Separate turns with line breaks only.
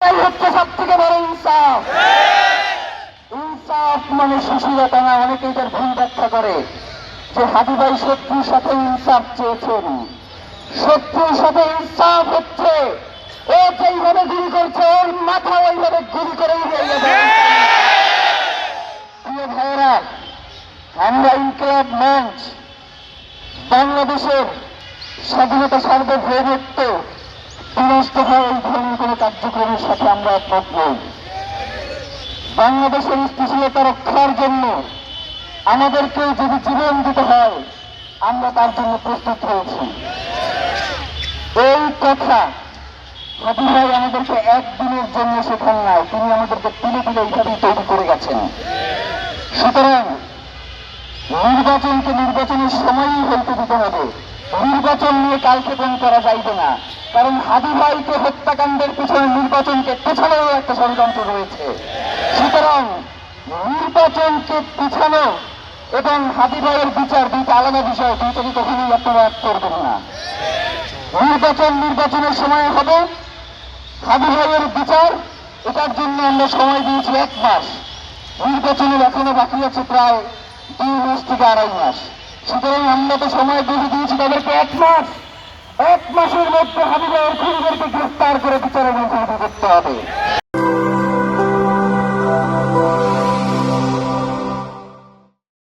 হচ্ছে সব থেকে বড় ইনসাফ। ইনসাফ মানে সুশীলতা না। অনেকে এটার ভুল ব্যাখ্যা করে যে হাদি ভাই শত্রুর সাথে ইনসাফ চেয়েছেন। শত্রুর সাথে ইনসাফ হচ্ছে ও যেইভাবে গুলি করছে ওর মাথা ওইভাবে গুলি করে উড়িয়ে দেবে। প্রিয় ভাইয়েরা, আমরা ইনকিলাব মঞ্চ বাংলাদেশের স্বাধীনতা সার্বভৌমত্ব বিনষ্ট হয় এই ধরনের কোন কার্যক্রমের সাথে আমরা একমত নই। বাংলাদেশের স্থিতিশীলতা রক্ষার জন্য আমাদেরকে যদি জীবন দিতে হয় আমরা তার জন্য প্রস্তুত হয়েছি। এই কথা হাদি ভাই আমাদেরকে একদিনের জন্য শেখান নাই, তিনি আমাদেরকে তুলে তুলে এইভাবেই তৈরি করে গেছেন। সুতরাং নির্বাচনকে নির্বাচনের সময়ই হইতে দিতে হবে। নির্বাচন নিয়ে কালক্ষেপণ করা যাইবে না, কারণ হাদি ভাইকে হত্যাকাণ্ডের পিছনে নির্বাচনকে পেছানোর একটা ষড়যন্ত্র রয়েছে। সুতরাং নির্বাচনকে পিছানো এবং হাদি ভাইয়ের বিচার দুইটা আলাদা বিষয়, দুইটাকে কখনোই আপনারা এক করবেন না। নির্বাচনের সময় হবে, হাদি ভাইয়ের বিচার এটার জন্য আমরা সময় দিয়েছি 1 মাস। নির্বাচনের এখনো বাকি আছে প্রায় 2 মাস থেকে 2.5 মাস। সুতরাং আমরা তো সময় বেঁধে দিয়েছি তাদেরকে 1 মাস। 1 মাসের মধ্যে হাদি ভাইয়ের খুনিদেরকে গ্রেফতার করে বিচারের মুখোমুখি করতে হবে।